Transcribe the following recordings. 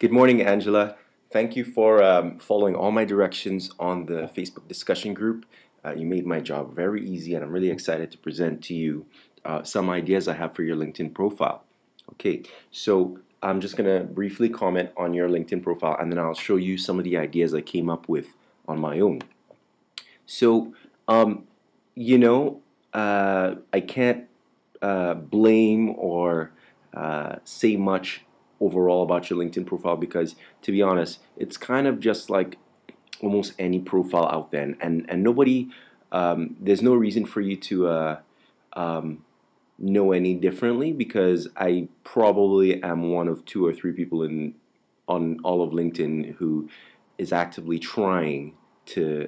Good morning, Angela. Thank you for following all my directions on the Facebook discussion group. You made my job very easy, and I'm really excited to present to you some ideas I have for your LinkedIn profile. Okay, so I'm just going to briefly comment on your LinkedIn profile, and then I'll show you some of the ideas I came up with on my own. So, um, you know, I can't blame or say much overall about your LinkedIn profile because, to be honest, it's kind of just like almost any profile out there, and nobody, there's no reason for you to um, know any differently because I probably am one of two or three people in on all of LinkedIn who is actively trying to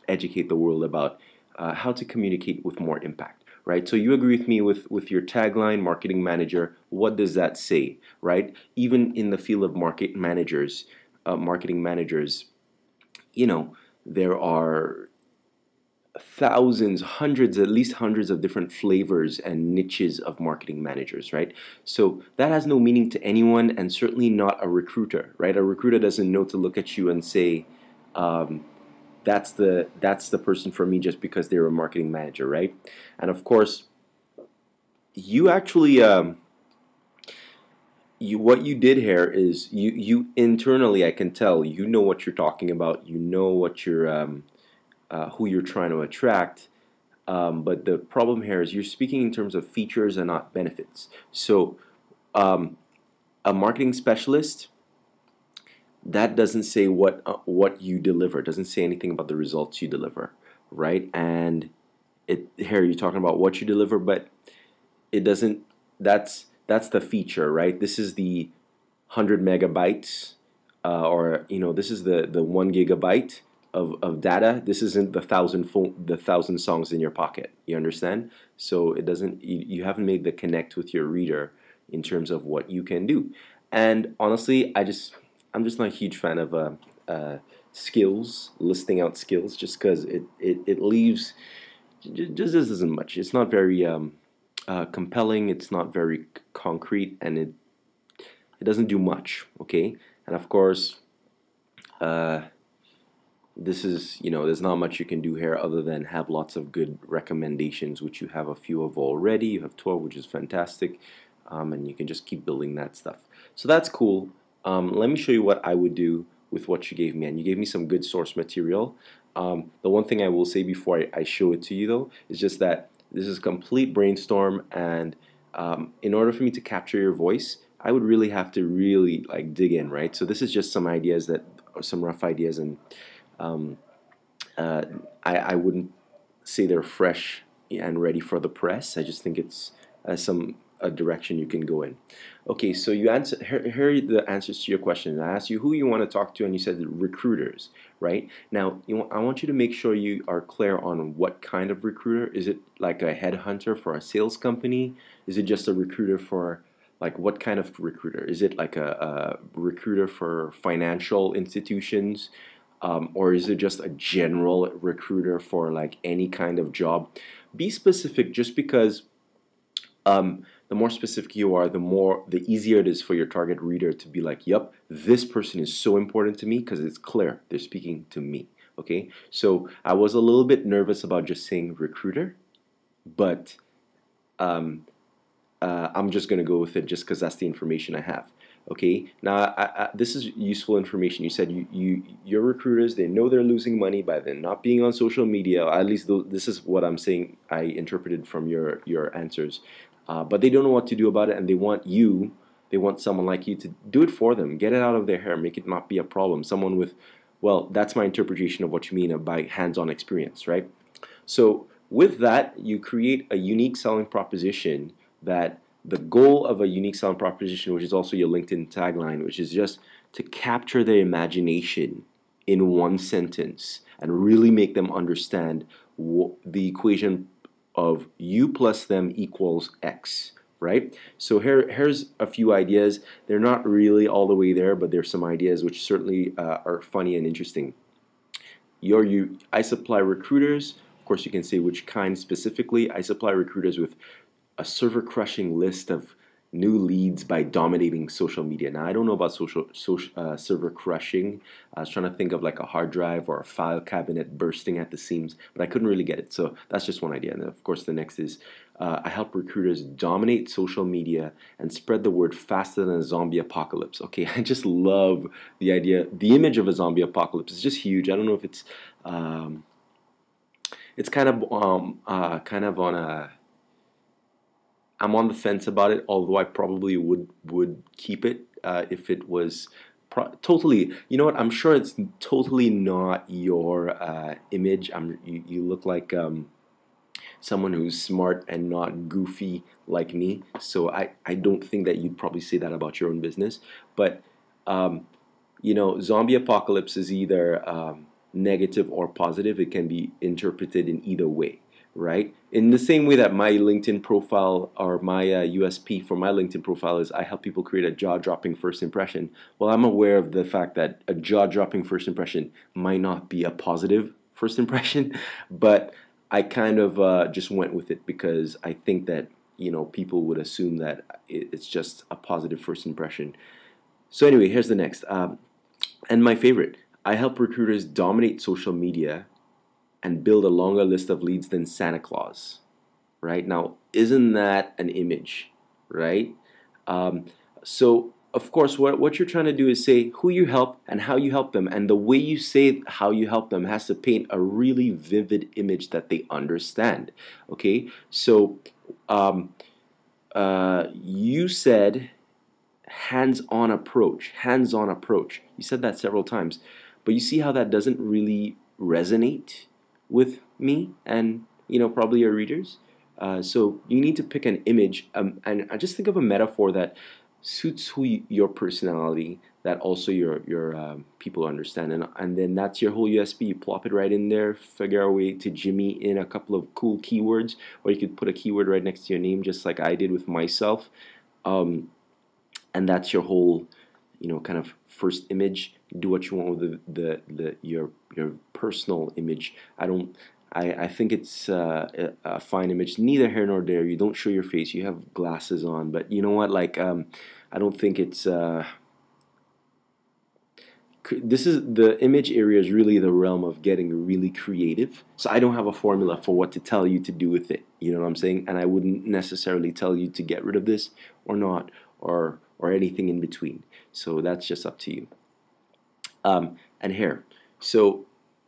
educate the world about how to communicate with more impact, right? So you agree with me with your tagline, marketing manager. What does that say, right? Even in the field of marketing managers, you know, there are thousands, hundreds, at least hundreds of different flavors and niches of marketing managers, right? So that has no meaning to anyone, and certainly not a recruiter, right? A recruiter doesn't know to look at you and say, um, that's the person for me just because they're a marketing manager, right? And of course, you actually you what you did here is you internally, I can tell, you know what you're talking about. You know what you're who you're trying to attract. But the problem here is you're speaking in terms of features and not benefits. So um, a marketing specialist, that doesn't say what you deliver. It doesn't say anything about the results you deliver, right? And here you're talking about what you deliver, but it doesn't. That's the feature, right? This is the 100 megabytes, or this is the 1 gigabyte of data. This isn't the thousand songs in your pocket. You understand? So it doesn't. You haven't made the connect with your reader in terms of what you can do. And honestly, I'm just not a huge fan of skills, listing out skills, just because it leaves just isn't much. It's not very compelling. It's not very concrete, and it doesn't do much. Okay, and of course, uh, this is there's not much you can do here other than have lots of good recommendations, which you have a few of already. You have 12, which is fantastic, and you can just keep building that stuff. So that's cool. Let me show you what I would do with what you gave me, and you gave me some good source material. The one thing I will say before I show it to you, though, is just that this is complete brainstorm, and in order for me to capture your voice, I would really have to really like dig in, right? So this is just some ideas some rough ideas, and um, uh, I wouldn't say they're fresh and ready for the press. I just think it's some a direction you can go in. Okay, so you answer here are the answers to your question. I asked you who you want to talk to, and you said recruiters, right? Now, I want you to make sure you are clear on what kind of recruiter. Is it like a headhunter for a sales company? Is it just a recruiter for like what kind of recruiter? Is it like a recruiter for financial institutions? Or is it just a general recruiter for like any kind of job? Be specific, just because the more specific you are, the easier it is for your target reader to be like, "Yep, this person is so important to me because it's clear they're speaking to me." Okay, so I was a little bit nervous about just saying recruiter, but um, I'm just gonna go with it just because that's the information I have. Okay, now this is useful information. You said your recruiters, they know they're losing money by them not being on social media. At least this is what I'm saying. I interpreted from your answers, but they don't know what to do about it, and they want you. They want someone like you to do it for them. Get it out of their hair. Make it not be a problem. Someone with, well, that's my interpretation of what you mean by hands-on experience, right? So with that, you create a unique selling proposition. That the goal of a unique selling proposition, which is also your LinkedIn tagline, which is just to capture their imagination in one sentence and really make them understand the equation of you plus them equals X, right? So here's a few ideas. They're not really all the way there, but there's some ideas which certainly are funny and interesting. I supply recruiters. Of course, you can say which kind specifically. I supply recruiters with a server crushing list of new leads by dominating social media. Now, I don't know about server crushing. I was trying to think of like a hard drive or a file cabinet bursting at the seams, but I couldn't really get it. So that's just one idea. And of course, the next is I help recruiters dominate social media and spread the word faster than a zombie apocalypse. Okay, I just love the idea. The image of a zombie apocalypse is just huge. I don't know if it's kind of on a I'm on the fence about it, although I probably would keep it if it was totally. You know what? I'm sure it's totally not your image. You look like someone who's smart and not goofy like me. So I don't think that you'd probably say that about your own business. But um, zombie apocalypse is either negative or positive. It can be interpreted in either way, right? In the same way that my LinkedIn profile or my USP for my LinkedIn profile is I help people create a jaw-dropping first impression. Well, I'm aware of the fact that a jaw-dropping first impression might not be a positive first impression, but I kind of just went with it because I think that people would assume that it's just a positive first impression. So anyway, here's the next. And my favorite, I help recruiters dominate social media and build a longer list of leads than Santa Claus. Right? Now, isn't that an image? Right? Um, so, of course, what you're trying to do is say who you help and how you help them. And the way you say how you help them has to paint a really vivid image that they understand. Okay? So, you said hands-on approach, hands-on approach. You said that several times, but you see how that doesn't really resonate with me and probably your readers. So you need to pick an image, and I just think of a metaphor that suits your personality, that also your people understand, and then that's your whole USP. You plop it right in there, figure a way to jimmy in a couple of cool keywords, or you could put a keyword right next to your name, just like I did with myself. Um, and that's your whole kind of first image. Do what you want with your personal image. I think it's a fine image, neither here nor there. You don't show your face, you have glasses on, but you know what, like I don't think it's this is the image area is really the realm of getting really creative. So I don't have a formula for what to tell you to do with it. You know what I'm saying? And I wouldn't necessarily tell you to get rid of this or not, or anything in between. So that's just up to you. And here, so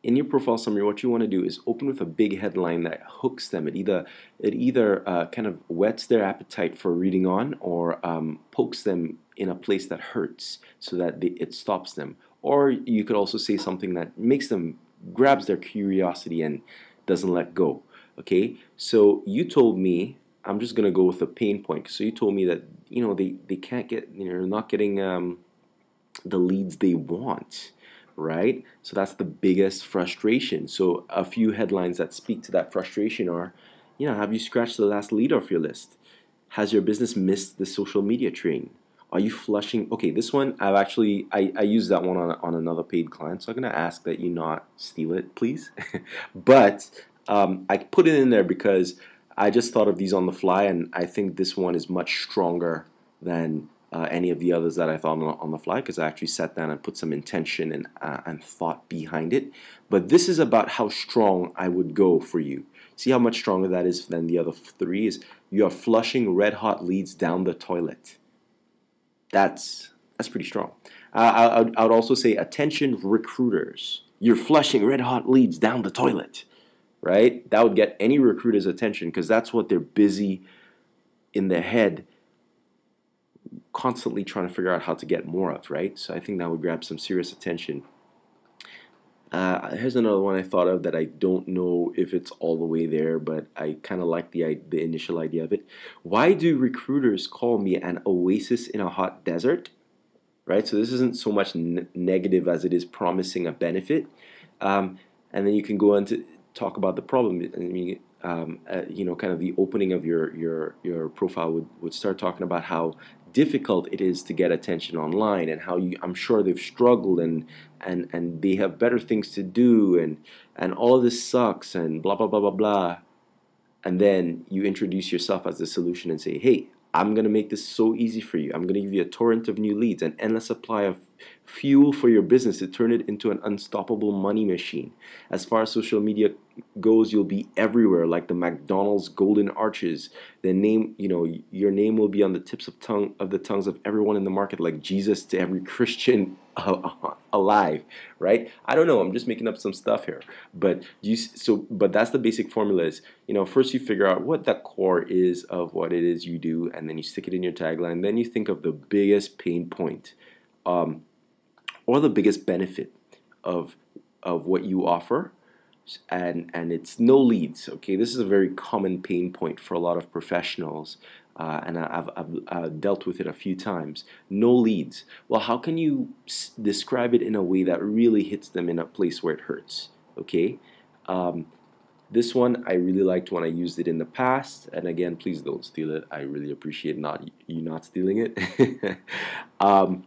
in your profile summary, what you want to do is open with a big headline that hooks them. It either kind of whets their appetite for reading on, or pokes them in a place that hurts, so that it stops them. Or you could also say something that makes them grabs their curiosity and doesn't let go. Okay, so you told me, I'm just gonna go with a pain point. So you told me that they can't get, not getting the leads they want, right? So that's the biggest frustration. So a few headlines that speak to that frustration are, have you scratched the last lead off your list? Has your business missed the social media train? Are you flushing? Okay, this one I used that one on another paid client, so I'm gonna ask that you not steal it, please. But I put it in there because I just thought of these on the fly, and I think this one is much stronger than any of the others that I thought on the fly, because I actually sat down and put some intention and thought behind it. But this is about how strong I would go for you. See how much stronger that is than the other three is. You are flushing red hot leads down the toilet. That's pretty strong. I would also say, attention recruiters. You're flushing red hot leads down the toilet, right? That would get any recruiter's attention, because that's what they're busy in their head constantly trying to figure out how to get more of, right? So I think that would grab some serious attention. Here's another one I thought of that I don't know if it's all the way there, but I kind of like the initial idea of it. Why do recruiters call me an oasis in a hot desert? Right? So this isn't so much negative as it is promising a benefit. And then you can go on to talk about the problem. I mean, kind of the opening of your profile would start talking about how difficult it is to get attention online, and how I'm sure they've struggled, and they have better things to do, and all of this sucks, and blah blah blah blah blah. And then you introduce yourself as the solution and say, hey, I'm going to make this so easy for you. I'm going to give you a torrent of new leads, an endless supply of fuel for your business to turn it into an unstoppable money machine. As far as social media goes, you'll be everywhere like the McDonald's golden arches. The name, your name will be on the tips of the tongues of everyone in the market, like Jesus to every Christian alive, right? I don't know. I'm just making up some stuff here, but but that's the basic formula. Is first you figure out what the core is of what it is you do, and then you stick it in your tagline. Then you think of the biggest pain point, um, or the biggest benefit of what you offer, and it's no leads. Okay, this is a very common pain point for a lot of professionals, and I've dealt with it a few times. No leads. Well, how can you describe it in a way that really hits them in a place where it hurts? Okay. um, this one I really liked when I used it in the past, and again, please don't steal it. I really appreciate you not stealing it. um,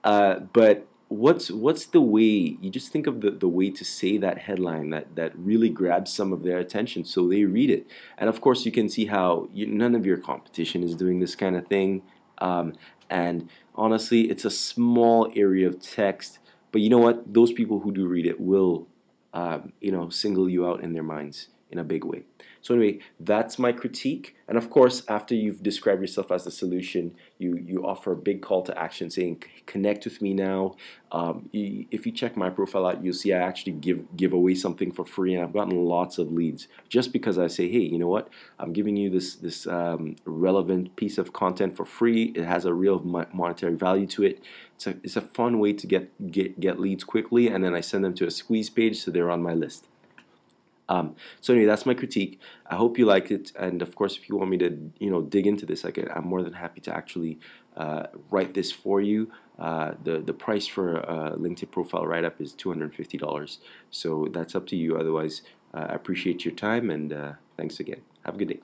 but what's the way you just think of the way to say that headline that really grabs some of their attention so they read it. And of course you can see how none of your competition is doing this kind of thing. um, and honestly, it's a small area of text, but you know what, those people who do read it will single you out in their minds in a big way. So anyway, that's my critique. And of course, after you've described yourself as the solution, you offer a big call to action saying, connect with me now. If you check my profile out, you'll see I actually give away something for free, and I've gotten lots of leads just because I say, hey, you know what? I'm giving you this relevant piece of content for free. It has a real monetary value to it. It's a fun way to get leads quickly, and then I send them to a squeeze page so they're on my list. So anyway, that's my critique. I hope you liked it, and of course, if you want me to, dig into this, I'm more than happy to actually write this for you. The price for a LinkedIn profile write-up is $250, so that's up to you. Otherwise, I appreciate your time, and thanks again. Have a good day.